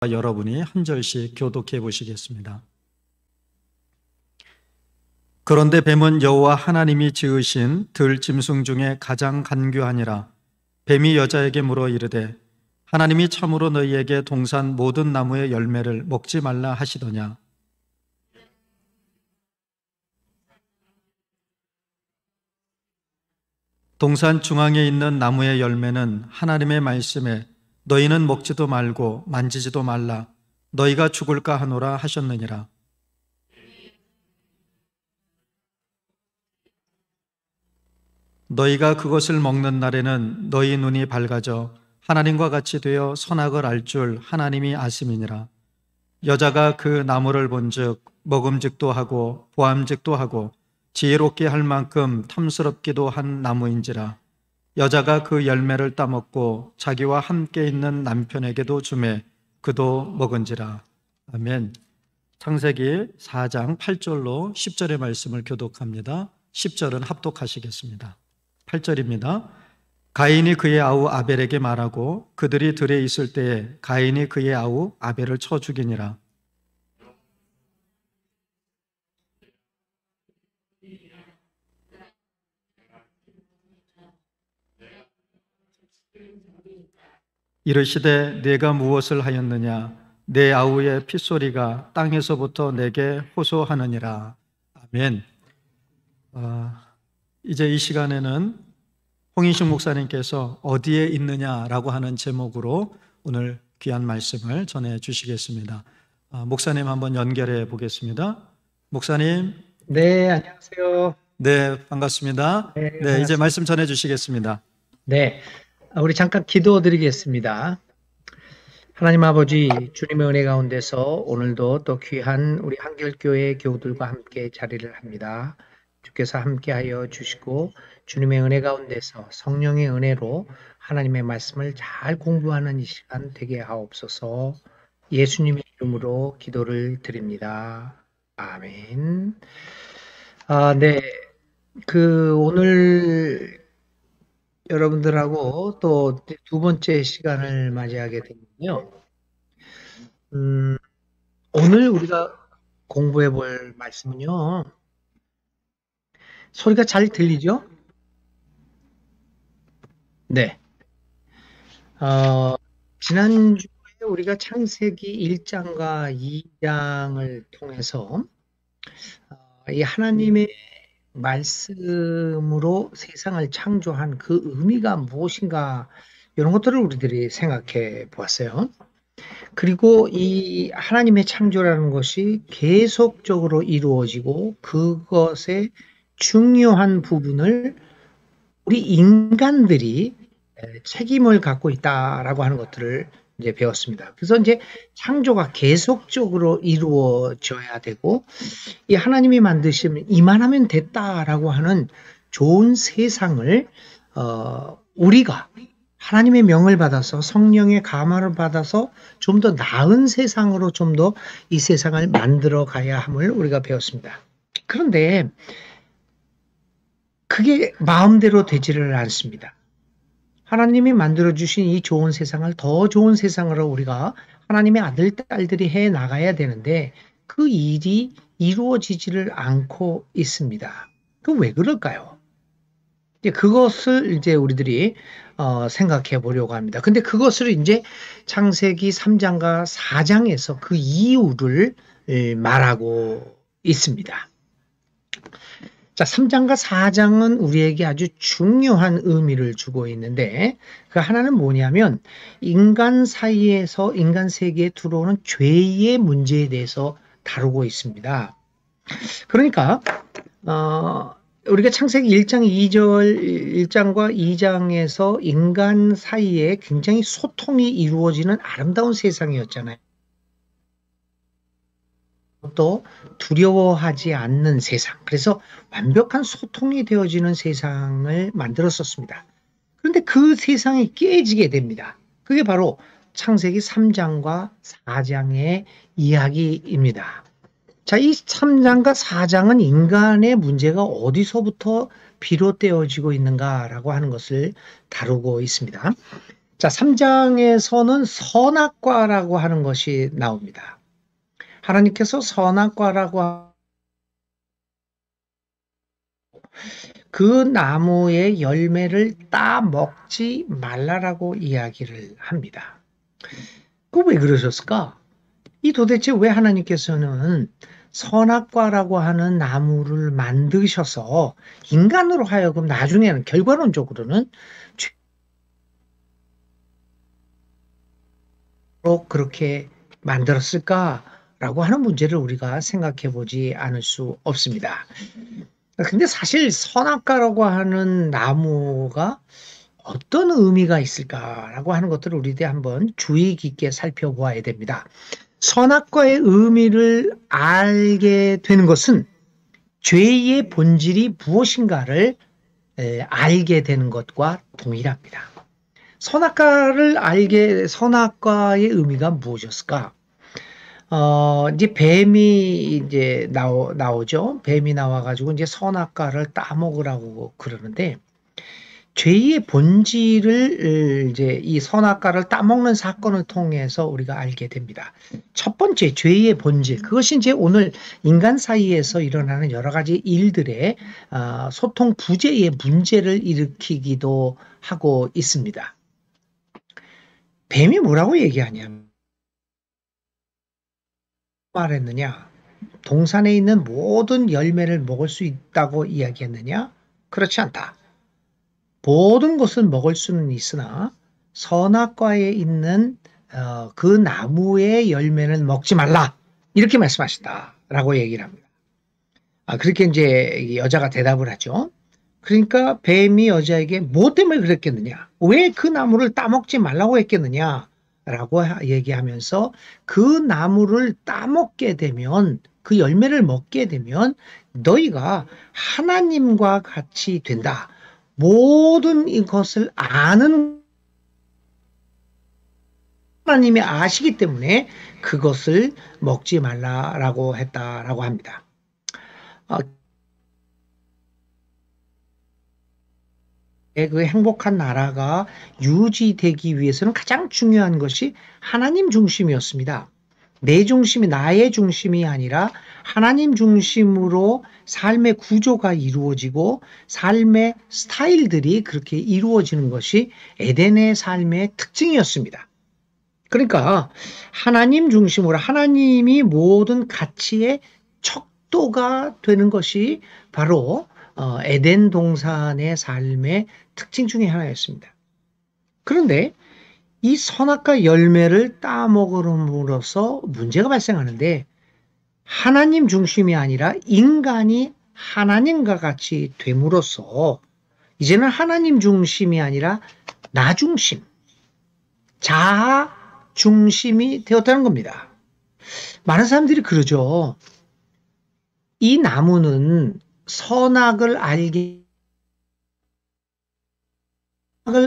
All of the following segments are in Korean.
여러분이 한 절씩 교독해 보시겠습니다. 그런데 뱀은 여호와 하나님이 지으신 들짐승 중에 가장 간교하니라. 뱀이 여자에게 물어 이르되 하나님이 참으로 너희에게 동산 모든 나무의 열매를 먹지 말라 하시더냐. 동산 중앙에 있는 나무의 열매는 하나님의 말씀에 너희는 먹지도 말고 만지지도 말라 너희가 죽을까 하노라 하셨느니라. 너희가 그것을 먹는 날에는 너희 눈이 밝아져 하나님과 같이 되어 선악을 알 줄 하나님이 아심이니라. 여자가 그 나무를 본즉 먹음직도 하고 보암직도 하고 지혜롭게 할 만큼 탐스럽기도 한 나무인지라. 여자가 그 열매를 따먹고 자기와 함께 있는 남편에게도 주매 그도 먹은지라. 아멘. 창세기 4장 8절로 10절의 말씀을 교독합니다. 10절은 합독하시겠습니다. 8절입니다. 가인이 그의 아우 아벨에게 말하고 그들이 들에 있을 때에 가인이 그의 아우 아벨을 쳐 죽이니라. 이르시되 내가 무엇을 하였느냐 내 아우의 핏소리가 땅에서부터 내게 호소하느니라. 아멘. 이제 이 시간에는 홍인식 목사님께서 어디에 있느냐라고 하는 제목으로 오늘 귀한 말씀을 전해 주시겠습니다. 목사님 한번 연결해 보겠습니다. 목사님. 네, 안녕하세요. 네, 반갑습니다. 네, 네, 반갑습니다. 이제 말씀 전해 주시겠습니다. 네, 우리 잠깐 기도드리겠습니다. 하나님 아버지, 주님의 은혜 가운데서 오늘도 또 귀한 우리 한결교회 교우들과 함께 자리를 합니다. 주께서 함께하여 주시고 주님의 은혜 가운데서 성령의 은혜로 하나님의 말씀을 잘 공부하는 이 시간 되게 하옵소서. 예수님의 이름으로 기도를 드립니다. 아멘. 네, 오늘 여러분들하고 또 두 번째 시간을 맞이하게 되는데요. 오늘 우리가 공부해 볼 말씀은요. 소리가 잘 들리죠? 네. 지난주에 우리가 창세기 1장과 2장을 통해서 이 하나님의 말씀으로 세상을 창조한 그 의미가 무엇인가 이런 것들을 우리들이 생각해 보았어요. 그리고 이 하나님의 창조라는 것이 계속적으로 이루어지고 그것의 중요한 부분을 우리 인간들이 책임을 갖고 있다라고 하는 것들을 이제 배웠습니다. 그래서 이제 창조가 계속적으로 이루어져야 되고 이 하나님이 만드시면 이만하면 됐다라고 하는 좋은 세상을 우리가 하나님의 명을 받아서 성령의 감화를 받아서 좀 더 나은 세상으로 좀 더 이 세상을 만들어 가야 함을 우리가 배웠습니다. 그런데 그게 마음대로 되지를 않습니다. 하나님이 만들어주신 이 좋은 세상을 더 좋은 세상으로 우리가 하나님의 아들, 딸들이 해 나가야 되는데 그 일이 이루어지지를 않고 있습니다. 그 왜 그럴까요? 그것을 이제 우리들이 생각해 보려고 합니다. 근데 그것을 이제 창세기 3장과 4장에서 그 이유를 말하고 있습니다. 자, 3장과 4장은 우리에게 아주 중요한 의미를 주고 있는데 그 하나는 뭐냐면 인간 사이에서 인간 세계에 들어오는 죄의 문제에 대해서 다루고 있습니다. 그러니까 우리가 창세기 1장과 2장에서 인간 사이에 굉장히 소통이 이루어지는 아름다운 세상이었잖아요. 또 두려워하지 않는 세상, 그래서 완벽한 소통이 되어지는 세상을 만들었었습니다. 그런데 그 세상이 깨지게 됩니다. 그게 바로 창세기 3장과 4장의 이야기입니다. 자, 이 3장과 4장은 인간의 문제가 어디서부터 비롯되어지고 있는가라고 하는 것을 다루고 있습니다. 자, 3장에서는 선악과라고 하는 것이 나옵니다. 하나님께서 선악과라고 그 나무의 열매를 따먹지 말라라고 이야기를 합니다. 그 왜 그러셨을까? 이 도대체 왜 하나님께서는 선악과라고 하는 나무를 만드셔서 인간으로 하여금 나중에는 결과론적으로는 죄로 그렇게 만들었을까라고 하는 문제를 우리가 생각해 보지 않을 수 없습니다. 근데 사실 선악과라고 하는 나무가 어떤 의미가 있을까라고 하는 것들을 우리들이 한번 주의 깊게 살펴보아야 됩니다. 선악과의 의미를 알게 되는 것은 죄의 본질이 무엇인가를 알게 되는 것과 동일합니다. 선악과의 의미가 무엇이었을까? 이제 뱀이 이제 나오죠. 뱀이 나와가지고 이제 선악과를 따먹으라고 그러는데, 죄의 본질을 이제 이 선악과를 따먹는 사건을 통해서 우리가 알게 됩니다. 첫 번째, 죄의 본질. 그것이 이제 오늘 인간 사이에서 일어나는 여러 가지 일들의 소통 부재의 문제를 일으키기도 하고 있습니다. 뱀이 뭐라고 얘기하냐면, 말했느냐? 동산에 있는 모든 열매를 먹을 수 있다고 이야기했느냐? 그렇지 않다. 모든 것을 먹을 수는 있으나 선악과에 있는 그 나무의 열매는 먹지 말라. 이렇게 말씀하신다라고 얘기를 합니다. 그렇게 이제 여자가 대답을 하죠. 그러니까 뱀이 여자에게 뭐 때문에 그랬겠느냐? 왜 그 나무를 따먹지 말라고 했겠느냐? 라고 얘기하면서 그 나무를 따먹게 되면, 그 열매를 먹게 되면 너희가 하나님과 같이 된다. 모든 이것을 아는 하나님이 아시기 때문에 그것을 먹지 말라라고 했다라고 합니다. 그 행복한 나라가 유지되기 위해서는 가장 중요한 것이 하나님 중심이었습니다. 내 중심이, 나의 중심이 아니라 하나님 중심으로 삶의 구조가 이루어지고 삶의 스타일들이 그렇게 이루어지는 것이 에덴의 삶의 특징이었습니다. 그러니까 하나님 중심으로 하나님이 모든 가치의 척도가 되는 것이 바로 에덴 동산의 삶의 특징 중에 하나였습니다. 그런데 이 선악과 열매를 따먹음으로써 문제가 발생하는데, 하나님 중심이 아니라 인간이 하나님과 같이 됨으로써 이제는 하나님 중심이 아니라 나 중심, 자아 중심이 되었다는 겁니다. 많은 사람들이 그러죠. 이 나무는 선악을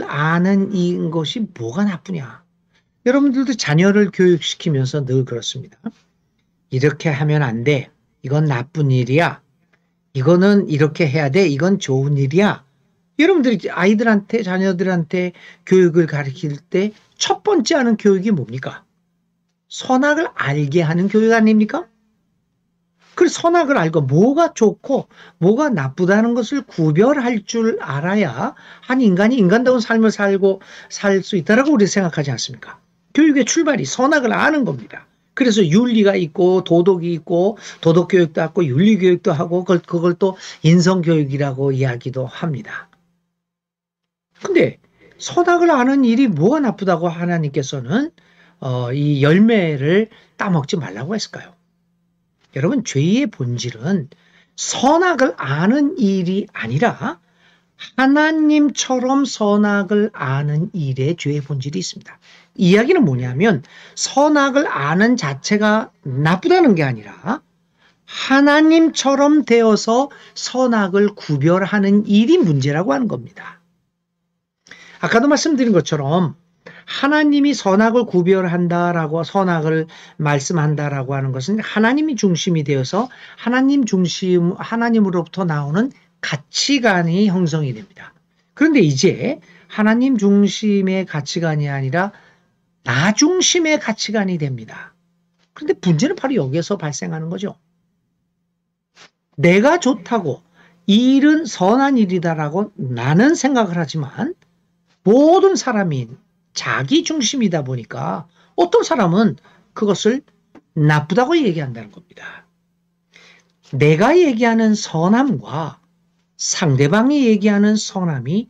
아는 이 것이 뭐가 나쁘냐? 여러분들도 자녀를 교육시키면서 늘 그렇습니다. 이렇게 하면 안 돼. 이건 나쁜 일이야. 이거는 이렇게 해야 돼. 이건 좋은 일이야. 여러분들이 아이들한테, 자녀들한테 교육을 가르칠 때 첫 번째 하는 교육이 뭡니까? 선악을 알게 하는 교육 아닙니까? 그래서 선악을 알고 뭐가 좋고 뭐가 나쁘다는 것을 구별할 줄 알아야 한 인간이 인간다운 삶을 살 수 있다라고 우리 생각하지 않습니까? 교육의 출발이 선악을 아는 겁니다. 그래서 윤리가 있고 도덕이 있고 도덕교육도 하고 윤리교육도 하고 그걸 또 인성교육이라고 이야기도 합니다. 근데 선악을 아는 일이 뭐가 나쁘다고 하나님께서는 이 열매를 따먹지 말라고 했을까요? 여러분, 죄의 본질은 선악을 아는 일이 아니라 하나님처럼 선악을 아는 일에 죄의 본질이 있습니다. 이야기는 뭐냐면 선악을 아는 자체가 나쁘다는 게 아니라 하나님처럼 되어서 선악을 구별하는 일이 문제라고 하는 겁니다. 아까도 말씀드린 것처럼 하나님이 선악을 구별한다라고 선악을 말씀한다라고 하는 것은 하나님이 중심이 되어서 하나님으로부터 나오는 가치관이 형성이 됩니다. 그런데 이제 하나님 중심의 가치관이 아니라 나 중심의 가치관이 됩니다. 그런데 문제는 바로 여기에서 발생하는 거죠. 내가 좋다고 이 일은 선한 일이다라고 나는 생각을 하지만 모든 사람이 자기 중심이다 보니까 어떤 사람은 그것을 나쁘다고 얘기한다는 겁니다. 내가 얘기하는 선함과 상대방이 얘기하는 선함이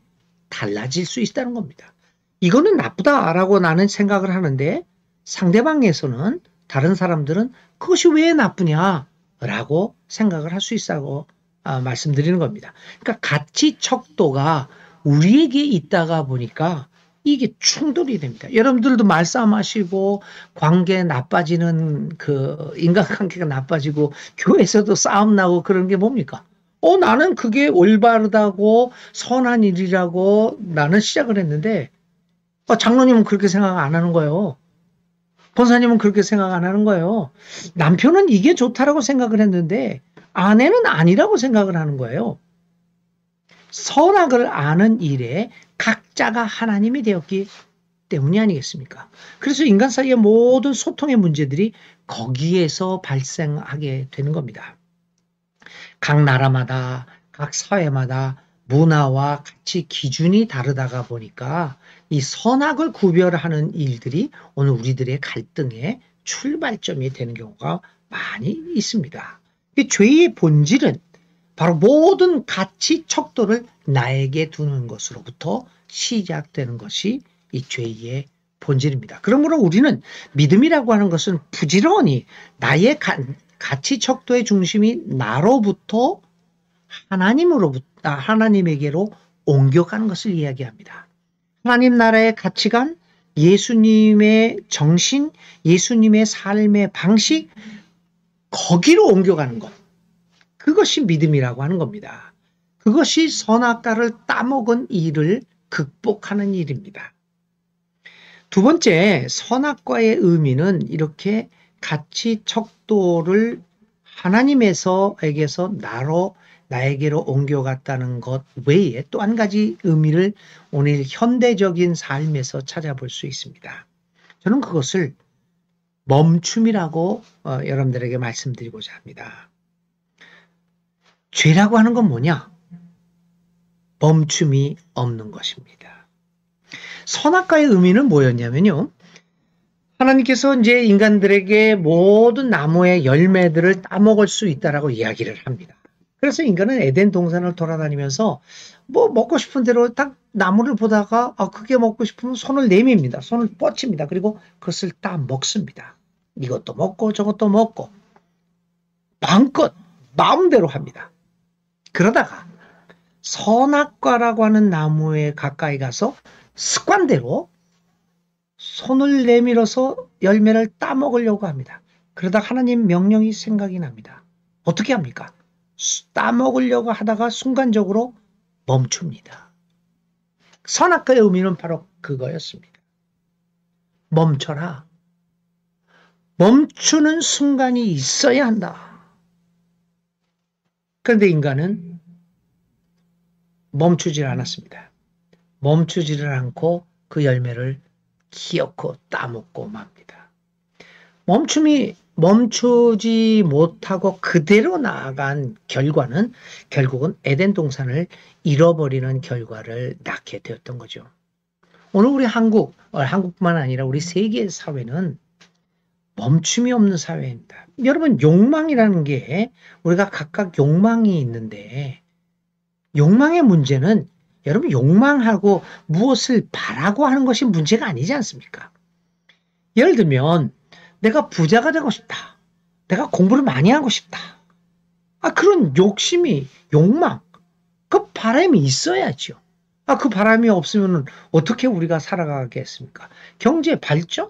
달라질 수 있다는 겁니다. 이거는 나쁘다라고 나는 생각을 하는데 상대방에서는 다른 사람들은 그것이 왜 나쁘냐라고 생각을 할 수 있다고 말씀드리는 겁니다. 그러니까 가치 척도가 우리에게 있다가 보니까 이게 충돌이 됩니다. 여러분들도 말싸움하시고 관계 나빠지는 그 인간관계가 나빠지고 교회에서도 싸움 나고 그런 게 뭡니까? 나는 그게 올바르다고 선한 일이라고 나는 시작을 했는데 장로님은 그렇게 생각 안 하는 거예요. 권사님은 그렇게 생각 안 하는 거예요. 남편은 이게 좋다라고 생각을 했는데 아내는 아니라고 생각을 하는 거예요. 선악을 아는 일에 각자가 하나님이 되었기 때문이 아니겠습니까? 그래서 인간 사이의 모든 소통의 문제들이 거기에서 발생하게 되는 겁니다. 각 나라마다, 각 사회마다 문화와 가치 기준이 다르다가 보니까 이 선악을 구별하는 일들이 오늘 우리들의 갈등의 출발점이 되는 경우가 많이 있습니다. 이 죄의 본질은 바로 모든 가치 척도를 나에게 두는 것으로부터 시작되는 것이 이 죄의 본질입니다. 그러므로 우리는 믿음이라고 하는 것은 부지런히 나의 가치 척도의 중심이 나로부터 하나님에게로 옮겨가는 것을 이야기합니다. 하나님 나라의 가치관, 예수님의 정신, 예수님의 삶의 방식, 거기로 옮겨가는 것. 그것이 믿음이라고 하는 겁니다. 그것이 선악과를 따먹은 일을 극복하는 일입니다. 두 번째, 선악과의 의미는 이렇게 가치 척도를 하나님에게서 나에게로 옮겨갔다는 것 외에 또 한 가지 의미를 오늘 현대적인 삶에서 찾아볼 수 있습니다. 저는 그것을 멈춤이라고 여러분들에게 말씀드리고자 합니다. 죄라고 하는 건 뭐냐? 멈춤이 없는 것입니다. 선악과의 의미는 뭐였냐면요. 하나님께서 이제 인간들에게 모든 나무의 열매들을 따먹을 수 있다라고 이야기를 합니다. 그래서 인간은 에덴 동산을 돌아다니면서 뭐 먹고 싶은 대로 딱 나무를 보다가 그게 먹고 싶으면 손을 내밉니다. 손을 뻗칩니다. 그리고 그것을 따 먹습니다. 이것도 먹고 저것도 먹고 마음껏 마음대로 합니다. 그러다가 선악과라고 하는 나무에 가까이 가서 습관대로 손을 내밀어서 열매를 따먹으려고 합니다. 그러다 하나님 명령이 생각이 납니다. 어떻게 합니까? 따먹으려고 하다가 순간적으로 멈춥니다. 선악과의 의미는 바로 그거였습니다. 멈춰라. 멈추는 순간이 있어야 한다. 그런데 인간은 멈추질 않았습니다. 멈추지를 않고 그 열매를 기어코 따먹고 맙니다. 멈추지 못하고 그대로 나아간 결과는 결국은 에덴 동산을 잃어버리는 결과를 낳게 되었던 거죠. 오늘 우리 한국뿐만 아니라 우리 세계 사회는 멈춤이 없는 사회입니다. 여러분, 욕망이라는 게 우리가 각각 욕망이 있는데 욕망의 문제는 여러분 욕망하고 무엇을 바라고 하는 것이 문제가 아니지 않습니까? 예를 들면 내가 부자가 되고 싶다. 내가 공부를 많이 하고 싶다. 그런 욕심이 욕망, 그 바람이 있어야죠. 그 바람이 없으면 어떻게 우리가 살아가겠습니까? 경제 발전?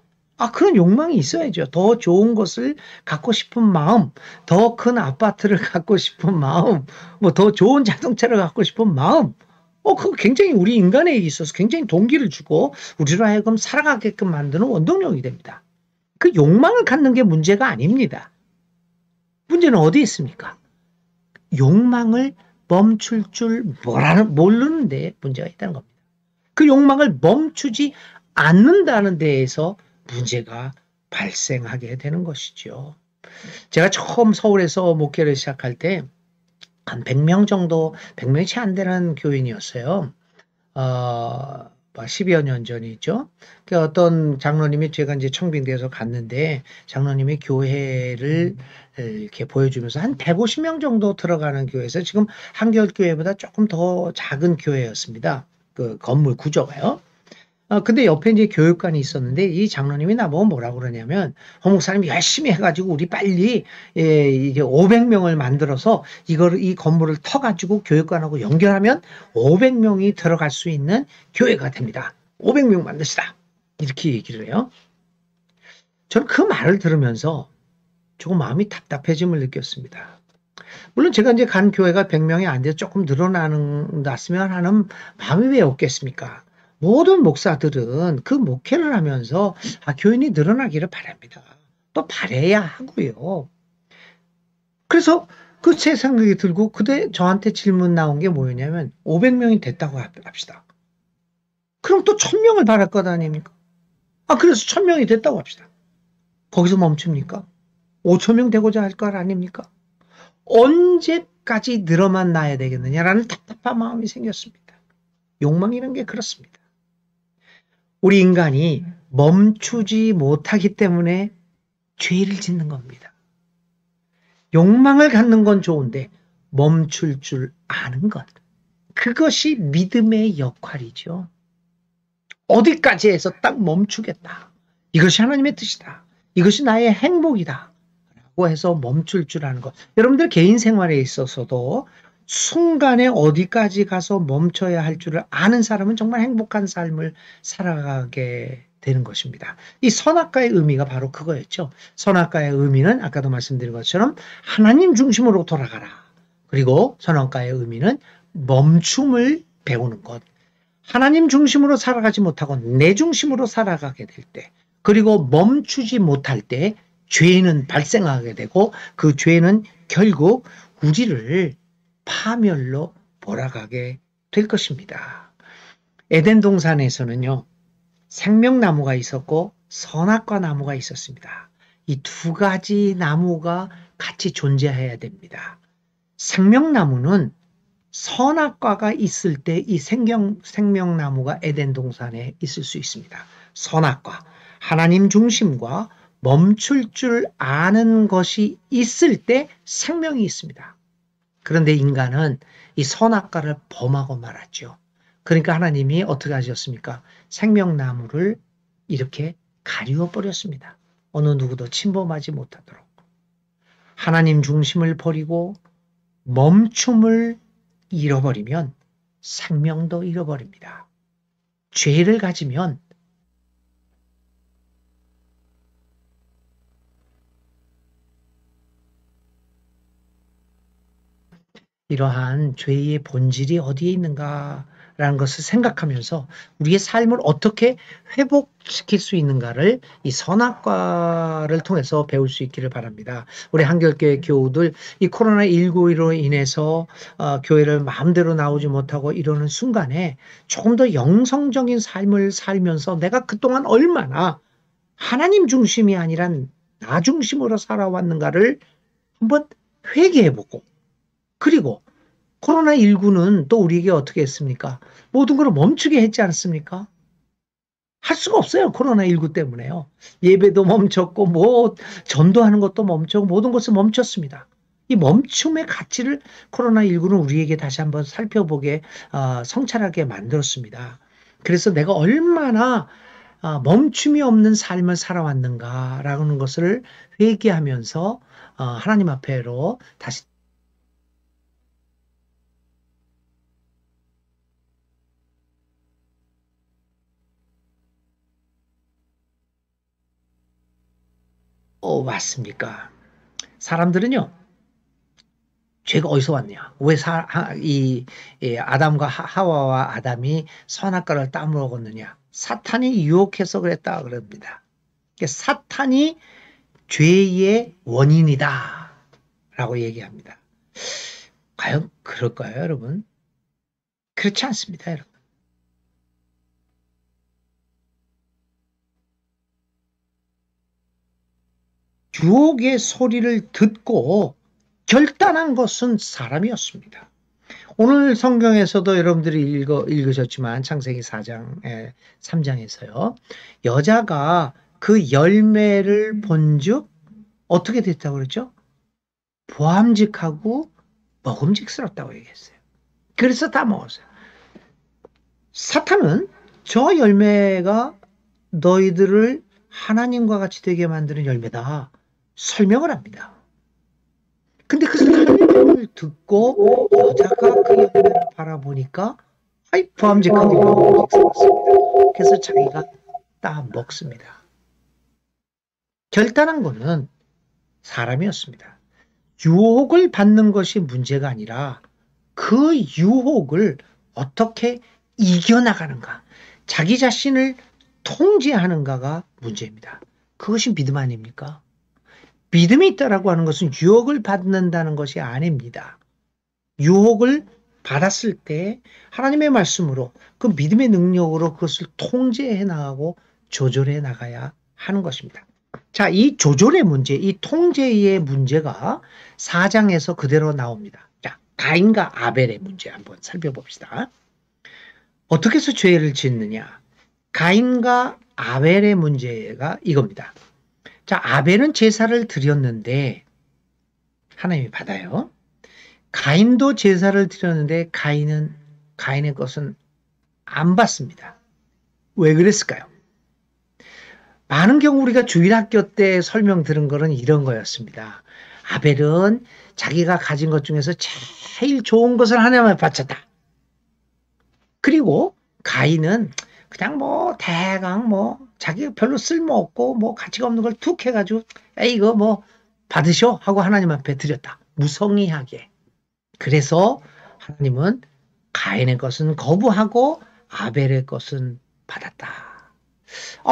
그런 욕망이 있어야죠. 더 좋은 것을 갖고 싶은 마음, 더 큰 아파트를 갖고 싶은 마음, 뭐 더 좋은 자동차를 갖고 싶은 마음. 그거 굉장히 우리 인간에 있어서 굉장히 동기를 주고 우리로 하여금 살아가게끔 만드는 원동력이 됩니다. 그 욕망을 갖는 게 문제가 아닙니다. 문제는 어디에 있습니까? 욕망을 멈출 줄 모르는데 문제가 있다는 겁니다. 그 욕망을 멈추지 않는다는 데에서 문제가 발생하게 되는 것이죠. 제가 처음 서울에서 목회를 시작할 때 한 100명 정도, 100명이 채 안 되는 교인이었어요. 10여 년 전이죠. 그 어떤 장로님이 제가 이제 청빙대에서 갔는데 장로님이 교회를 이렇게 보여주면서 한 150명 정도 들어가는 교회에서 지금 한결교회보다 조금 더 작은 교회였습니다. 그 건물 구조가요. 근데 옆에 이제 교육관이 있었는데 이 장로님이 나보고 뭐라고 그러냐면 목사님 열심히 해가지고 우리 빨리 이제 500명을 만들어서 이 건물을 터가지고 교육관하고 연결하면 500명이 들어갈 수 있는 교회가 됩니다. 500명 만드시다. 이렇게 얘기를 해요. 저는 그 말을 들으면서 조금 마음이 답답해짐을 느꼈습니다. 물론 제가 이제 간 교회가 100명이 안 돼서 조금 늘어났으면 하는 마음이 왜 없겠습니까? 모든 목사들은 그 목회를 하면서 교인이 늘어나기를 바랍니다. 또 바라야 하고요. 그래서 그 제 생각이 들고 그때 저한테 질문 나온 게 뭐였냐면 500명이 됐다고 합시다. 그럼 또 1000명을 바랄 것 아닙니까? 그래서 1000명이 됐다고 합시다. 거기서 멈춥니까? 5000명 되고자 할 것 아닙니까? 언제까지 늘어만 나야 되겠느냐라는 답답한 마음이 생겼습니다. 욕망이라는 게 그렇습니다. 우리 인간이 멈추지 못하기 때문에 죄를 짓는 겁니다. 욕망을 갖는 건 좋은데 멈출 줄 아는 것. 그것이 믿음의 역할이죠. 어디까지 해서 딱 멈추겠다. 이것이 하나님의 뜻이다. 이것이 나의 행복이다. 라고 해서 멈출 줄 아는 것. 여러분들 개인 생활에 있어서도 순간에 어디까지 가서 멈춰야 할 줄을 아는 사람은 정말 행복한 삶을 살아가게 되는 것입니다. 이 선악과의 의미가 바로 그거였죠. 선악과의 의미는 아까도 말씀드린 것처럼 하나님 중심으로 돌아가라. 그리고 선악과의 의미는 멈춤을 배우는 것. 하나님 중심으로 살아가지 못하고 내 중심으로 살아가게 될 때, 그리고 멈추지 못할 때 죄는 발생하게 되고 그 죄는 결국 우리를 파멸로 몰아가게 될 것입니다. 에덴 동산에서는요, 생명나무가 있었고 선악과 나무가 있었습니다. 이 두 가지 나무가 같이 존재해야 됩니다. 생명나무는 선악과가 있을 때 이 생명나무가 에덴 동산에 있을 수 있습니다. 선악과, 하나님 중심과 멈출 줄 아는 것이 있을 때 생명이 있습니다. 그런데 인간은 이 선악과를 범하고 말았죠. 그러니까 하나님이 어떻게 하셨습니까? 생명나무를 이렇게 가리워 버렸습니다. 어느 누구도 침범하지 못하도록. 하나님 중심을 버리고 멈춤을 잃어버리면 생명도 잃어버립니다. 죄를 가지면 이러한 죄의 본질이 어디에 있는가라는 것을 생각하면서 우리의 삶을 어떻게 회복시킬 수 있는가를 이 선악과를 통해서 배울 수 있기를 바랍니다. 우리 한결교회 교우들 이 코로나19로 인해서 교회를 마음대로 나오지 못하고 이러는 순간에 조금 더 영성적인 삶을 살면서 내가 그동안 얼마나 하나님 중심이 아니라 나 중심으로 살아왔는가를 한번 회개해보고, 그리고 코로나19는 또 우리에게 어떻게 했습니까? 모든 걸 멈추게 했지 않습니까? 할 수가 없어요. 코로나19 때문에요. 예배도 멈췄고 전도하는 것도 멈췄고 모든 것을 멈췄습니다. 이 멈춤의 가치를 코로나19는 우리에게 다시 한번 살펴보게 성찰하게 만들었습니다. 그래서 내가 얼마나 멈춤이 없는 삶을 살아왔는가라는 것을 회개하면서 하나님 앞에로 다시 왔습니까? 사람들은요, 죄가 어디서 왔냐? 왜 아담과 하와와 아담이 선악과를 따먹었느냐? 사탄이 유혹해서 그랬다 그럽니다. 사탄이 죄의 원인이다 라고 얘기합니다. 과연 그럴까요, 여러분? 그렇지 않습니다, 여러분. 유혹의 소리를 듣고 결단한 것은 사람이었습니다. 오늘 성경에서도 여러분들이 읽으셨지만 창세기 4장, 3장에서요. 여자가 그 열매를 본즉 어떻게 됐다고 그랬죠? 보암직하고 먹음직스럽다고 얘기했어요. 그래서 다 먹었어요. 사탄은 저 열매가 너희들을 하나님과 같이 되게 만드는 열매다 설명을 합니다. 근데 그 설명을 듣고 여자가 그 열매를 바라보니까 보암직하고 먹음직스럽습니다. 그래서 자기가 따 먹습니다. 결단한 거는 사람이었습니다. 유혹을 받는 것이 문제가 아니라 그 유혹을 어떻게 이겨나가는가, 자기 자신을 통제하는가가 문제입니다. 그것이 믿음 아닙니까? 믿음이 있다라고 하는 것은 유혹을 받는다는 것이 아닙니다. 유혹을 받았을 때 하나님의 말씀으로 그 믿음의 능력으로 그것을 통제해 나가고 조절해 나가야 하는 것입니다. 자, 이 조절의 문제, 이 통제의 문제가 4장에서 그대로 나옵니다. 자, 가인과 아벨의 문제 한번 살펴봅시다. 어떻게 해서 죄를 짓느냐? 가인과 아벨의 문제가 이겁니다. 자, 아벨은 제사를 드렸는데 하나님이 받아요. 가인도 제사를 드렸는데 가인의 것은 안 받습니다. 왜 그랬을까요? 많은 경우 우리가 주일학교 때 설명 들은 거는 이런 거였습니다. 아벨은 자기가 가진 것 중에서 제일 좋은 것을 하나님께 바쳤다. 그리고 가인은 그냥 뭐 대강 뭐 자기가 별로 쓸모없고 뭐 가치가 없는 걸 툭 해가지고 이거 뭐 받으셔 하고 하나님 앞에 드렸다. 무성의하게. 그래서 하나님은 가인의 것은 거부하고 아벨의 것은 받았다.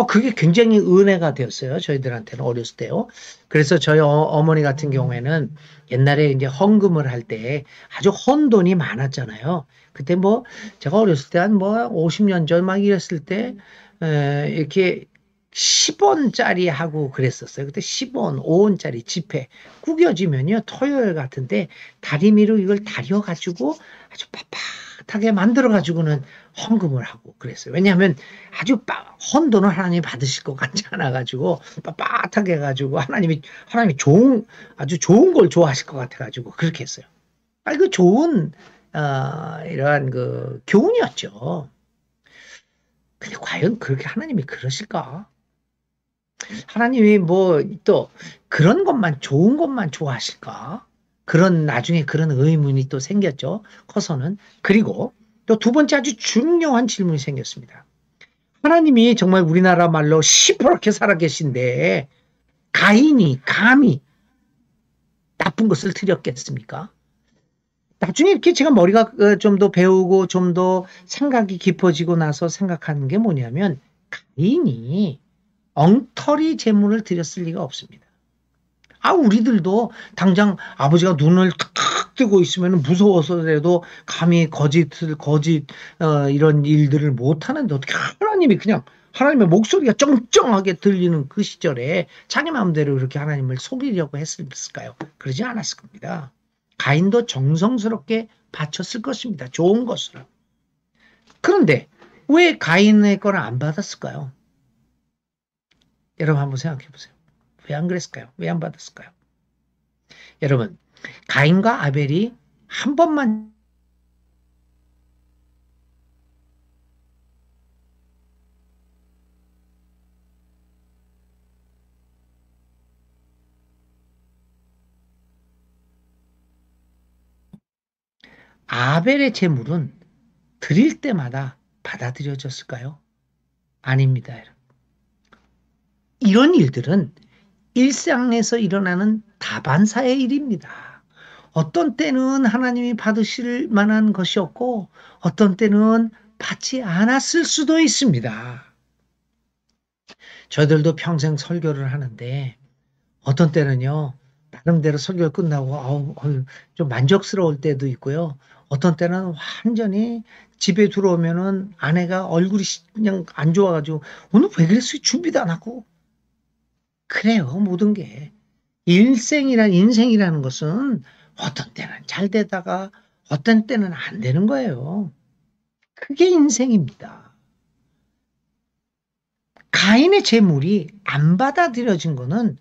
그게 굉장히 은혜가 되었어요. 저희들한테는 어렸을 때요. 그래서 저희 어머니 같은 경우에는 옛날에 이제 헌금을 할 때 아주 헌돈이 많았잖아요. 그때 뭐 제가 어렸을 때 한 뭐 50년 전 막 이랬을 때 이렇게 10원짜리 하고 그랬었어요. 그때 10원, 5원짜리 지폐 구겨지면요. 토요일 같은데 다리미로 이걸 다려가지고 아주 빳빳하게 만들어가지고는 헌금을 하고 그랬어요. 왜냐하면 아주 헌돈을 하나님이 받으실 것 같지 않아가지고 빳빳하게 해가지고 하나님이 아주 좋은 걸 좋아하실 것 같아가지고 그렇게 했어요. 그 좋은 이러한 그 교훈이었죠. 근데 과연 그렇게 하나님이 그러실까? 하나님이 뭐 또 그런 것만 좋은 것만 좋아하실까? 나중에 그런 의문이 또 생겼죠. 커서는. 그리고 또 두 번째 아주 중요한 질문이 생겼습니다. 하나님이 정말 우리나라 말로 시퍼렇게 살아계신데 가인이 감히 나쁜 것을 드렸겠습니까? 나중에 이렇게 제가 머리가 좀 더 배우고 좀 더 생각이 깊어지고 나서 생각하는 게 뭐냐면 가인이 엉터리 제물을 드렸을 리가 없습니다. 우리들도 당장 아버지가 눈을 탁 뜨고 있으면 무서워서라도 감히 이런 일들을 못하는데 어떻게 하나님의 목소리가 쩡쩡하게 들리는 그 시절에 자기 마음대로 그렇게 하나님을 속이려고 했을까요? 그러지 않았을 겁니다. 가인도 정성스럽게 바쳤을 것입니다. 좋은 것으로. 그런데 왜 가인의 거를 안 받았을까요? 여러분 한번 생각해 보세요. 왜 안 그랬을까요? 왜 안 받았을까요? 여러분, 가인과 아벨이 한 번만 아벨의 제물은 드릴 때마다 받아들여졌을까요? 아닙니다. 여러분. 이런 일들은 일상에서 일어나는 다반사의 일입니다. 어떤 때는 하나님이 받으실 만한 것이었고 어떤 때는 받지 않았을 수도 있습니다. 저희들도 평생 설교를 하는데 어떤 때는요. 나름대로 설교가 끝나고 좀 만족스러울 때도 있고요. 어떤 때는 완전히 집에 들어오면은 아내가 얼굴이 그냥 안 좋아가지고 오늘 왜 그랬어요? 준비도 안 하고. 그래요. 모든 게. 인생이라는 것은 어떤 때는 잘 되다가 어떤 때는 안 되는 거예요. 그게 인생입니다. 가인의 재물이 안 받아들여진 거는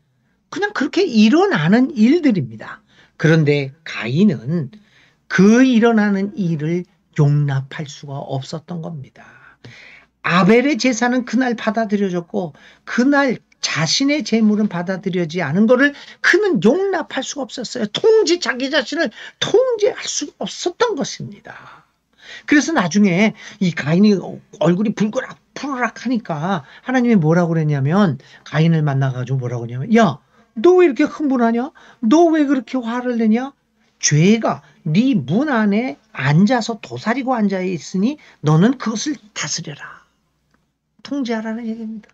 그냥 그렇게 일어나는 일들입니다. 그런데 가인은 그 일어나는 일을 용납할 수가 없었던 겁니다. 아벨의 제사는 그날 받아들여졌고 그날 자신의 재물은 받아들여지지 않은 거를 그는 용납할 수가 없었어요. 자기 자신을 통제할 수 없었던 것입니다. 그래서 나중에 이 가인이 얼굴이 푸르락 하니까 하나님이 뭐라고 그랬냐면 가인을 만나가지고 뭐라고 했냐면 야, 너 왜 이렇게 흥분하냐? 너 왜 그렇게 화를 내냐? 죄가 네 문 안에 앉아서 도사리고 앉아 있으니 너는 그것을 다스려라. 통제하라는 얘기입니다.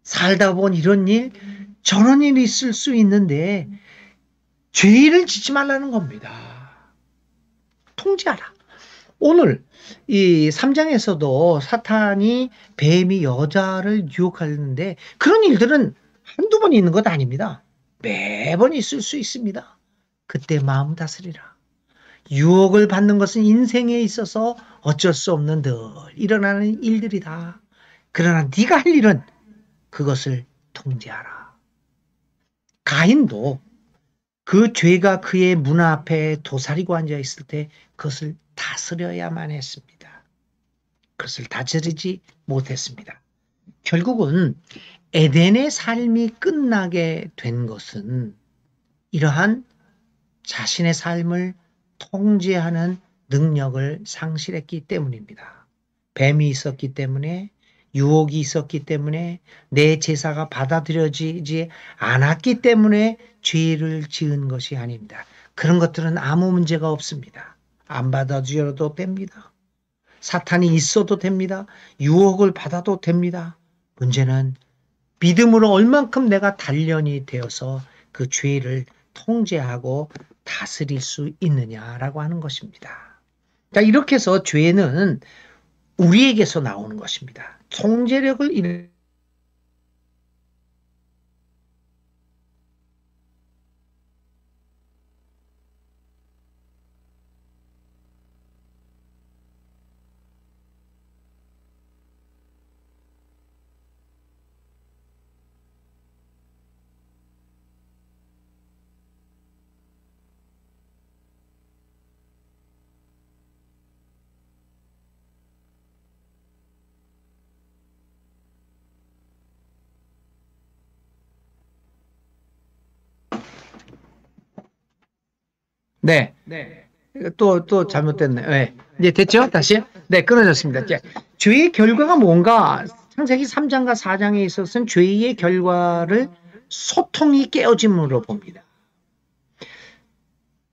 살다 보면 이런 일, 저런 일이 있을 수 있는데 죄를 짓지 말라는 겁니다. 통제하라. 오늘 이 3장에서도 사탄이 뱀이 여자를 유혹하는데 그런 일들은 한두 번 있는 것 아닙니다. 매번 있을 수 있습니다. 그때 마음 다스리라. 유혹을 받는 것은 인생에 있어서 어쩔 수 없는 늘 일어나는 일들이다. 그러나 네가 할 일은 그것을 통제하라. 가인도 그 죄가 그의 문 앞에 도사리고 앉아 있을 때 그것을 다스려야만 했습니다. 그것을 다스리지 못했습니다. 결국은 에덴의 삶이 끝나게 된 것은 이러한 자신의 삶을 통제하는 능력을 상실했기 때문입니다. 뱀이 있었기 때문에, 유혹이 있었기 때문에, 내 제사가 받아들여지지 않았기 때문에 죄를 지은 것이 아닙니다. 그런 것들은 아무 문제가 없습니다. 안 받아들여도 됩니다. 사탄이 있어도 됩니다. 유혹을 받아도 됩니다. 문제는 믿음으로 얼만큼 내가 단련이 되어서 그 죄를 통제하고 다스릴 수 있느냐라고 하는 것입니다. 자, 이렇게 해서 죄는 우리에게서 나오는 것입니다. 통제력을 네. 또 잘못됐네. 네. 이제 됐죠? 다시? 네, 끊어졌습니다. 이제 죄의 결과가 뭔가 창세기 3장과 4장에 있어서는 죄의 결과를 소통이 깨어짐으로 봅니다.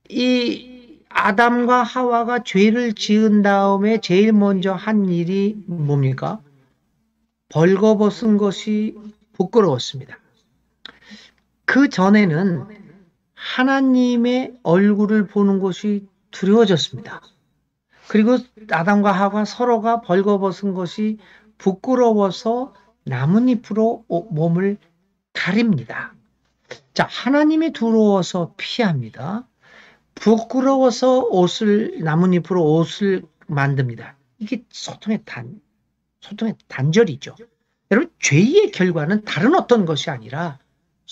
이 아담과 하와가 죄를 지은 다음에 제일 먼저 한 일이 뭡니까? 벌거벗은 것이 부끄러웠습니다. 그 전에는 하나님의 얼굴을 보는 것이 두려워졌습니다. 그리고 아담과 하와 서로가 벌거벗은 것이 부끄러워서 나뭇잎으로 몸을 가립니다. 자, 하나님이 두려워서 피합니다. 부끄러워서 나뭇잎으로 옷을 만듭니다. 이게 소통의 단절이죠. 여러분, 죄의 결과는 다른 어떤 것이 아니라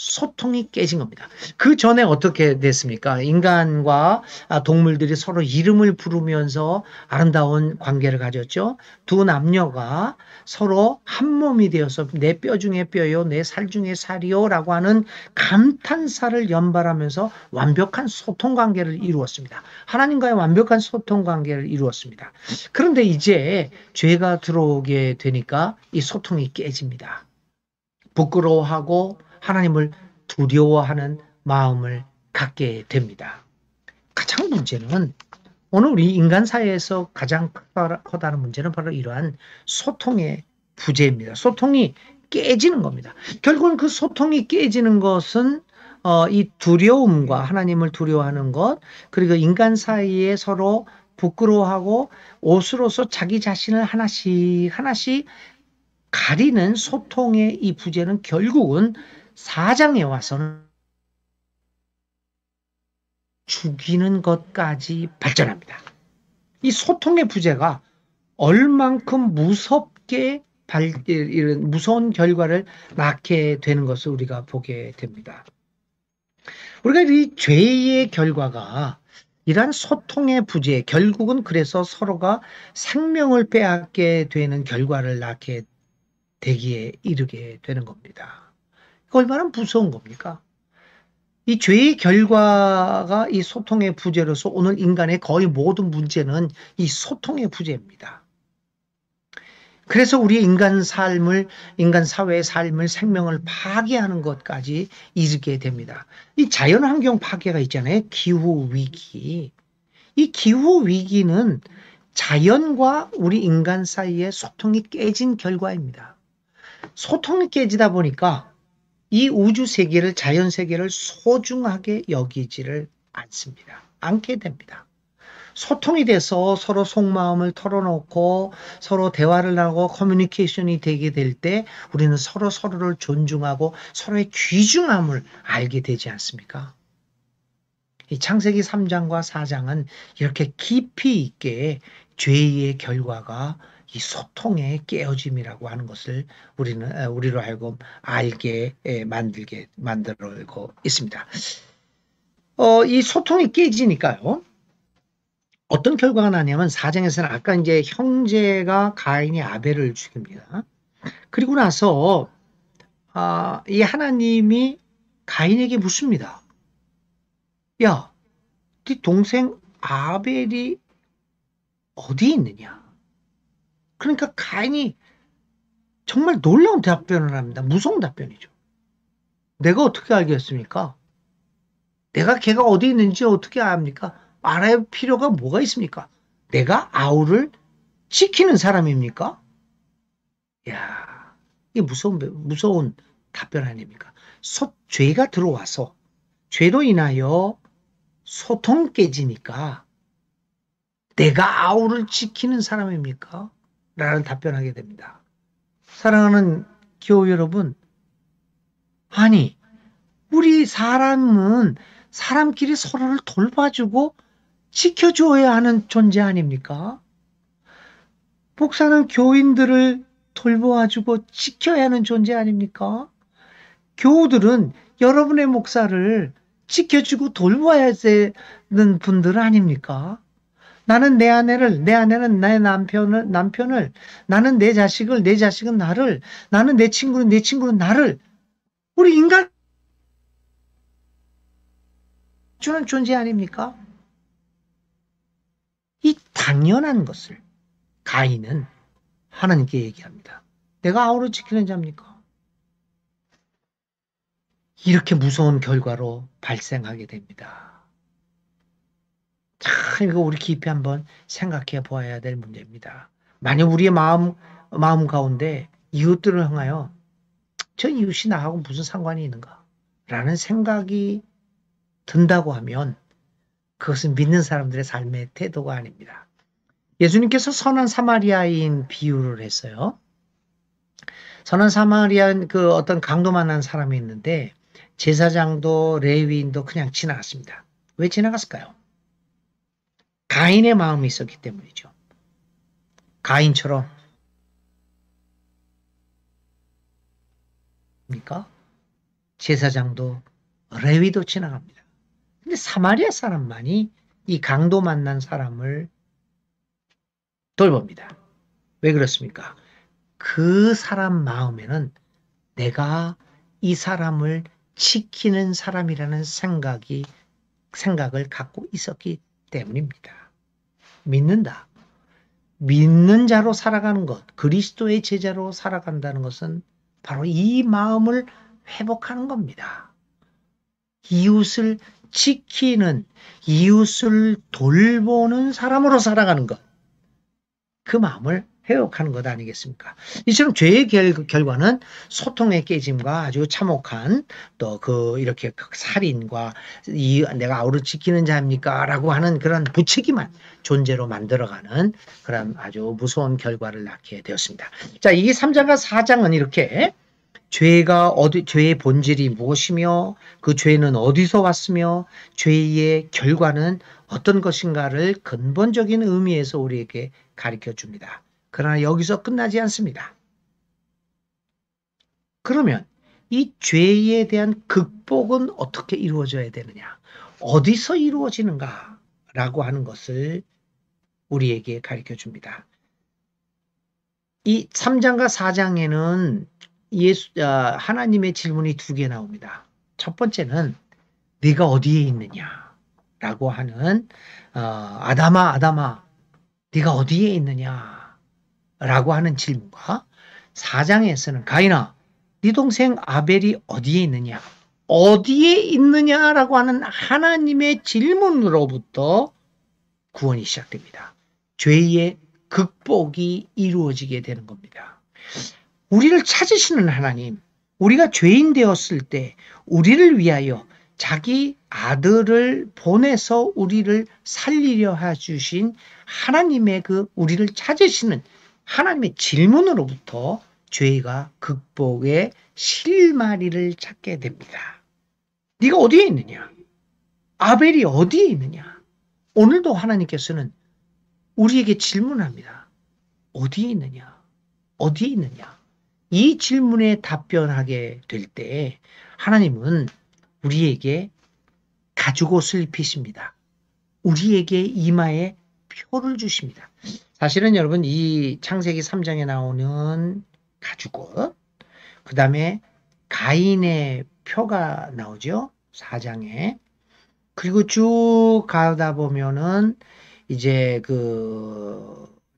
소통이 깨진 겁니다. 그 전에 어떻게 됐습니까? 인간과 동물들이 서로 이름을 부르면서 아름다운 관계를 가졌죠. 두 남녀가 서로 한 몸이 되어서 내 뼈 중에 뼈요, 내 살 중에 살이요 라고 하는 감탄사를 연발하면서 완벽한 소통 관계를 이루었습니다. 하나님과의 완벽한 소통 관계를 이루었습니다. 그런데 이제 죄가 들어오게 되니까 이 소통이 깨집니다. 부끄러워하고 하나님을 두려워하는 마음을 갖게 됩니다. 가장 문제는 오늘 우리 인간 사회에서 가장 커다란 문제는 바로 이러한 소통의 부재입니다. 소통이 깨지는 겁니다. 결국은 그 소통이 깨지는 것은 이 두려움과 하나님을 두려워하는 것, 그리고 인간 사이에 서로 부끄러워하고 옷으로서 자기 자신을 하나씩 가리는 소통의 이 부재는 결국은 4장에 와서는 죽이는 것까지 발전합니다. 이 소통의 부재가 얼만큼 무섭게 이런 무서운 결과를 낳게 되는 것을 우리가 보게 됩니다. 우리가 이 죄의 결과가 이러한 소통의 부재, 결국은 그래서 서로가 생명을 빼앗게 되는 결과를 낳게 되기에 이르게 되는 겁니다. 이거 얼마나 무서운 겁니까? 이 죄의 결과가 이 소통의 부재로서 오늘 인간의 거의 모든 문제는 이 소통의 부재입니다. 그래서 우리 인간 사회의 삶을, 생명을 파괴하는 것까지 이르게 됩니다. 이 자연환경 파괴가 있잖아요. 기후위기. 이 기후위기는 자연과 우리 인간 사이의 소통이 깨진 결과입니다. 소통이 깨지다 보니까 이 우주 세계를, 자연 세계를 소중하게 여기지를 않게 됩니다. 소통이 돼서 서로 속마음을 털어놓고 서로 대화를 나누고 커뮤니케이션이 되게 될 때 우리는 서로를 존중하고 서로의 귀중함을 알게 되지 않습니까? 이 창세기 3장과 4장은 이렇게 깊이 있게 죄의 결과가 이 소통의 깨어짐이라고 하는 것을 우리로 하여금 알게 만들고 있습니다. 이 소통이 깨지니까요. 어떤 결과가 나냐면 4장에서는 아까 이제 형제가 가인이 아벨을 죽입니다. 그리고 나서 이 하나님이 가인에게 묻습니다. 야, 네 동생 아벨이 어디 있느냐? 그러니까 가인이 정말 놀라운 답변을 합니다. 무서운 답변이죠. 내가 어떻게 알겠습니까? 내가 걔가 어디 있는지 어떻게 압니까? 알아야 할 필요가 뭐가 있습니까? 내가 아우를 지키는 사람입니까? 야, 이게 무서운 답변 아닙니까? 죄가 들어와서 죄로 인하여 소통 깨지니까 내가 아우를 지키는 사람입니까? 라는 답변하게 됩니다. 사랑하는 교우 여러분, 아니, 우리 사람은 사람끼리 서로를 돌봐주고 지켜줘야 하는 존재 아닙니까? 목사는 교인들을 돌봐주고 지켜야 하는 존재 아닙니까? 교우들은 여러분의 목사를 지켜주고 돌봐야 되는 분들 아닙니까? 나는 내 아내는 내 남편을, 나는 내 자식은 나를, 나는 내 친구는 나를, 우리 인간 주는 존재 아닙니까? 이 당연한 것을 가인은 하나님께 얘기합니다. 내가 아우를 지키는 자입니까? 이렇게 무서운 결과로 발생하게 됩니다. 참 이거 우리 깊이 한번 생각해 보아야 될 문제입니다. 만약 우리의 마음 가운데 이웃들을 향하여 저 이웃이 나하고 무슨 상관이 있는가? 라는 생각이 든다고 하면 그것은 믿는 사람들의 삶의 태도가 아닙니다. 예수님께서 선한 사마리아인 비유를 했어요. 선한 사마리아인 그 어떤 강도 만난 사람이 있는데 제사장도 레위인도 그냥 지나갔습니다. 왜 지나갔을까요? 가인의 마음이 있었기 때문이죠. 가인처럼 제사장도 레위도 지나갑니다. 근데 사마리아 사람만이 이 강도 만난 사람을 돌봅니다. 왜 그렇습니까? 그 사람 마음에는 내가 이 사람을 지키는 사람이라는 생각을 갖고 있었기 때문입니다. 믿는다. 믿는 자로 살아가는 것, 그리스도의 제자로 살아간다는 것은 바로 이 마음을 회복하는 겁니다. 이웃을 지키는, 이웃을 돌보는 사람으로 살아가는 것. 그 마음을 회복하는 것 아니겠습니까? 이처럼 죄의 결과는 소통의 깨짐과 아주 참혹한 또 이렇게 살인과 내가 아우를 지키는 자입니까? 라고 하는 그런 부추기만 존재로 만들어가는 그런 아주 무서운 결과를 낳게 되었습니다. 자, 이 3장과 4장은 이렇게 죄의 본질이 무엇이며 그 죄는 어디서 왔으며 죄의 결과는 어떤 것인가를 근본적인 의미에서 우리에게 가르쳐 줍니다. 그러나 여기서 끝나지 않습니다. 그러면 이 죄에 대한 극복은 어떻게 이루어져야 되느냐? 어디서 이루어지는가? 라고 하는 것을 우리에게 가르쳐 줍니다. 이 3장과 4장에는 하나님의 질문이 두 개 나옵니다. 첫 번째는 네가 어디에 있느냐? 라고 하는 아담아 네가 어디에 있느냐? 라고 하는 질문과 4장에서는 가인아 네 동생 아벨이 어디에 있느냐? 어디에 있느냐라고 하는 하나님의 질문으로부터 구원이 시작됩니다. 죄의 극복이 이루어지게 되는 겁니다. 우리를 찾으시는 하나님, 우리가 죄인 되었을 때 우리를 위하여 자기 아들을 보내서 우리를 살리려 해주신 하나님의 우리를 찾으시는 하나님의 질문으로부터 죄가 극복의 실마리를 찾게 됩니다. 네가 어디에 있느냐? 아벨이 어디에 있느냐? 오늘도 하나님께서는 우리에게 질문합니다. 어디에 있느냐? 어디에 있느냐? 이 질문에 답변하게 될 때 하나님은 우리에게 가죽옷을 입히십니다. 우리에게 이마에 표를 주십니다. 사실은 여러분 이 창세기 3장에 나오는 가죽옷, 그 다음에 가인의 표가 나오죠. 4장에. 그리고 쭉 가다 보면은 이제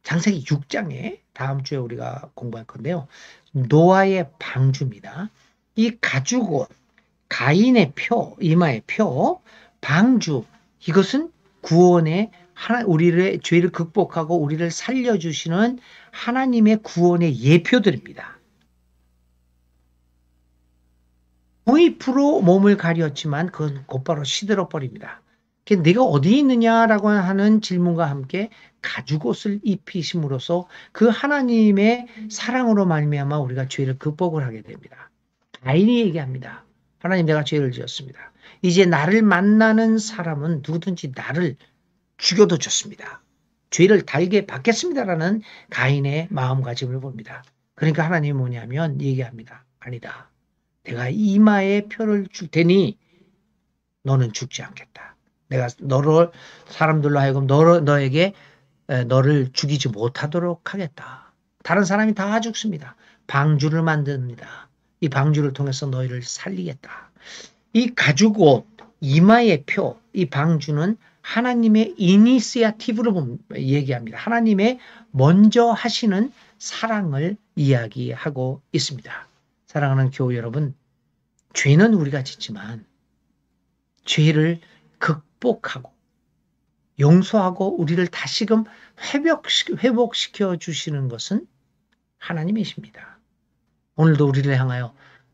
창세기 6장에 다음 주에 우리가 공부할 건데요. 노아의 방주입니다. 이 가죽옷, 가인의 표, 이마의 표, 방주, 이것은 구원의 우리의 죄를 극복하고 우리를 살려주시는 하나님의 구원의 예표들입니다. 모이프로 몸을 가렸지만 그건 곧바로 시들어 버립니다. 내가 어디 있느냐라고 하는 질문과 함께 가죽옷을 입히심으로써 그 하나님의 사랑으로 말미암아 우리가 죄를 극복을 하게 됩니다. 가인이 얘기합니다. 하나님 내가 죄를 지었습니다. 이제 나를 만나는 사람은 누구든지 나를 죽여도 좋습니다. 죄를 달게 받겠습니다라는 가인의 마음가짐을 봅니다. 그러니까 하나님이 뭐냐면 얘기합니다. 아니다. 내가 이마에 표를 줄 테니 너는 죽지 않겠다. 내가 사람들로 하여금 너에게 너를 죽이지 못하도록 하겠다. 다른 사람이 다 죽습니다. 방주를 만듭니다. 이 방주를 통해서 너희를 살리겠다. 이 가죽옷, 이마의 표, 이 방주는 하나님의 이니시아티브를 얘기합니다. 하나님의 먼저 하시는 사랑을 이야기하고 있습니다. 사랑하는 교우 여러분, 죄는 우리가 짓지만 죄를 극복하고 용서하고 우리를 다시금 회복시켜 주시는 것은 하나님이십니다. 오늘도 우리를 향하여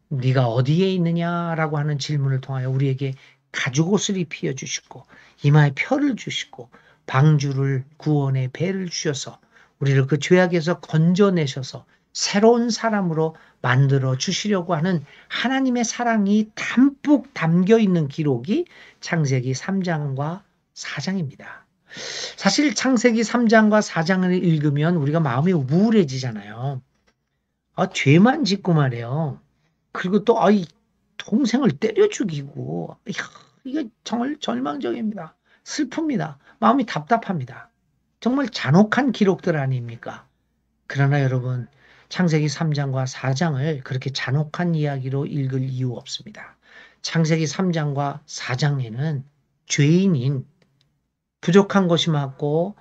네가 어디에 있느냐라고 하는 질문을 통하여 우리에게 가죽옷을 입혀 주시고 이마에 표를 주시고 방주를 구원의 배를 주셔서 우리를 그 죄악에서 건져내셔서 새로운 사람으로 만들어 주시려고 하는 하나님의 사랑이 담뿍 담겨 있는 기록이 창세기 3장과 4장입니다. 사실 창세기 3장과 4장을 읽으면 우리가 마음이 우울해지잖아요. 죄만 짓고 말이에요. 그리고 또 동생을 때려 죽이고 이게 정말 절망적입니다. 슬픕니다. 마음이 답답합니다. 정말 잔혹한 기록들 아닙니까? 그러나 여러분 창세기 3장과 4장을 그렇게 잔혹한 이야기로 읽을 이유 없습니다. 창세기 3장과 4장에는 죄인인 부족한 것이 많고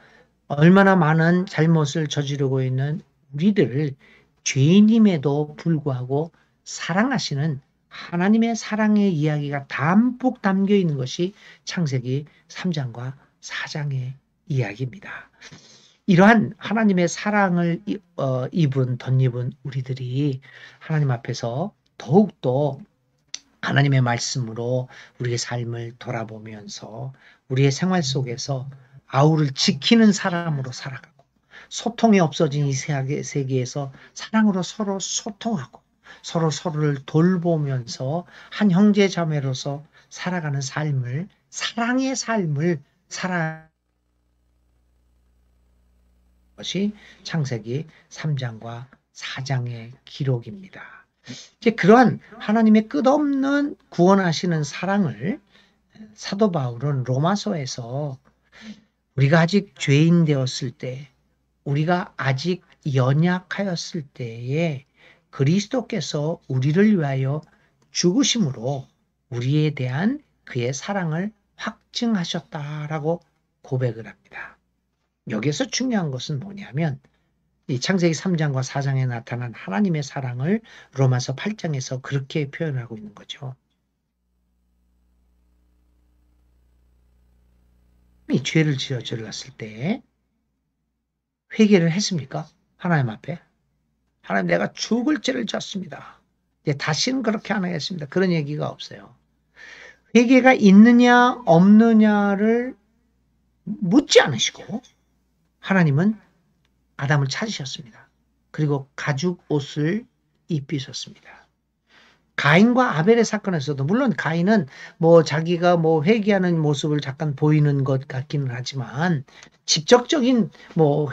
얼마나 많은 잘못을 저지르고 있는 우리들을 죄인임에도 불구하고 사랑하시는 하나님의 사랑의 이야기가 담뿍 담겨 있는 것이 창세기 3장과 4장의 이야기입니다. 이러한 하나님의 사랑을 덧입은 우리들이 하나님 앞에서 더욱더 하나님의 말씀으로 우리의 삶을 돌아보면서 우리의 생활 속에서 아우를 지키는 사람으로 살아가고 소통이 없어진 이 세계에서 사랑으로 서로 소통하고 서로 서로를 돌보면서 한 형제 자매로서 살아가는 삶을, 사랑의 삶을 살아 것이 창세기 3장과 4장의 기록입니다. 이제 그러한 하나님의 끝없는 구원하시는 사랑을 사도 바울은 로마서에서 우리가 아직 죄인 되었을 때, 우리가 아직 연약하였을 때에 그리스도께서 우리를 위하여 죽으심으로 우리에 대한 그의 사랑을 확증하셨다라고 고백을 합니다. 여기에서 중요한 것은 뭐냐면 이 창세기 3장과 4장에 나타난 하나님의 사랑을 로마서 8장에서 그렇게 표현하고 있는 거죠. 이 죄를 지어 질렀을 때 회개를 했습니까? 하나님 앞에. 하나님, 내가 죽을 죄를 졌습니다. 이제 다시는 그렇게 안 하겠습니다. 그런 얘기가 없어요. 회개가 있느냐 없느냐를 묻지 않으시고 하나님은 아담을 찾으셨습니다. 그리고 가죽 옷을 입히셨습니다. 가인과 아벨의 사건에서도 물론 가인은 자기가 회개하는 모습을 잠깐 보이는 것 같기는 하지만 직접적인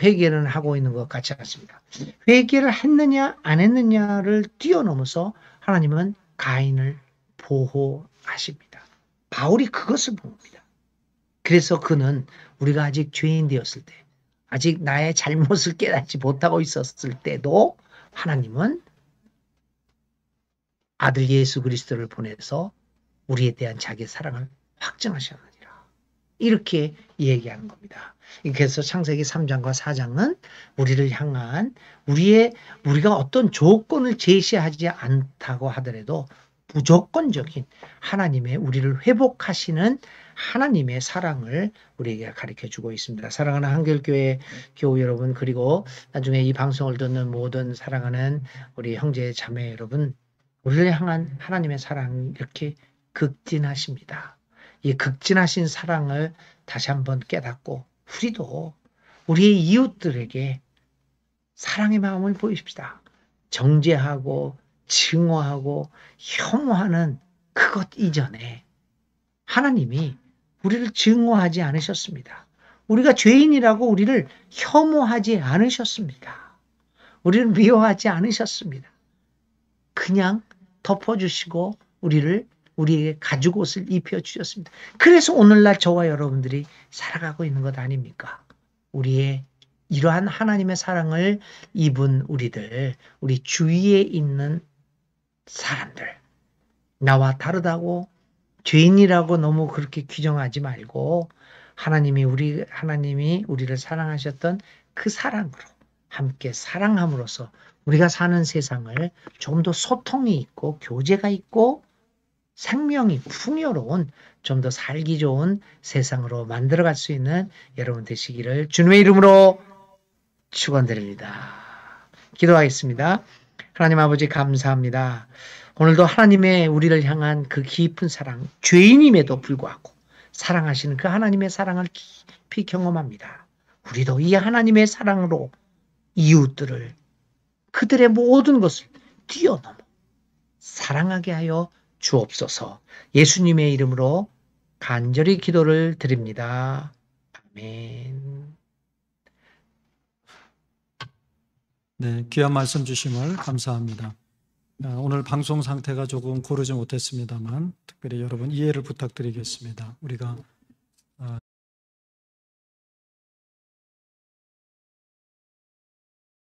회개는 하고 있는 것 같지 않습니다. 회개를 했느냐 안 했느냐를 뛰어넘어서 하나님은 가인을 보호하십니다. 바울이 그것을 봅니다. 그래서 그는 우리가 아직 죄인 되었을 때, 아직 나의 잘못을 깨닫지 못하고 있었을 때도 하나님은 아들 예수 그리스도를 보내서 우리에 대한 자기의 사랑을 확증하셨느니라. 이렇게 얘기하는 겁니다. 그래서 창세기 3장과 4장은 우리를 향한 우리가 어떤 조건을 제시하지 않다고 하더라도 무조건적인 하나님의 우리를 회복하시는 하나님의 사랑을 우리에게 가르쳐주고 있습니다. 사랑하는 한결교회 교우 여러분, 그리고 나중에 이 방송을 듣는 모든 사랑하는 우리 형제 자매 여러분, 우리를 향한 하나님의 사랑이 이렇게 극진하십니다. 이 극진하신 사랑을 다시 한번 깨닫고 우리도 우리의 이웃들에게 사랑의 마음을 보입시다. 정죄하고 증오하고 혐오하는 그것 이전에 하나님이 우리를 증오하지 않으셨습니다. 우리가 죄인이라고 우리를 혐오하지 않으셨습니다. 우리를 미워하지 않으셨습니다. 그냥 덮어주시고 우리에게 가죽 옷을 입혀주셨습니다. 그래서 오늘날 저와 여러분들이 살아가고 있는 것 아닙니까? 우리의 이러한 하나님의 사랑을 입은 우리 주위에 있는 사람들, 나와 다르다고 죄인이라고 너무 그렇게 규정하지 말고 하나님이 우리를 사랑하셨던 그 사랑으로 함께 사랑함으로써 우리가 사는 세상을 좀 더 소통이 있고 교제가 있고 생명이 풍요로운 좀 더 살기 좋은 세상으로 만들어갈 수 있는 여러분 되시기를 주님의 이름으로 축원드립니다. 기도하겠습니다. 하나님 아버지 감사합니다. 오늘도 하나님의 우리를 향한 그 깊은 사랑, 죄인임에도 불구하고 사랑하시는 그 하나님의 사랑을 깊이 경험합니다. 우리도 이 하나님의 사랑으로 이웃들을 그들의 모든 것을 뛰어넘어 사랑하게 하여 주옵소서. 예수님의 이름으로 간절히 기도를 드립니다. 아멘. 네, 귀한 말씀 주심을 감사합니다. 오늘 방송 상태가 조금 고르지 못했습니다만 특별히 여러분 이해를 부탁드리겠습니다. 우리가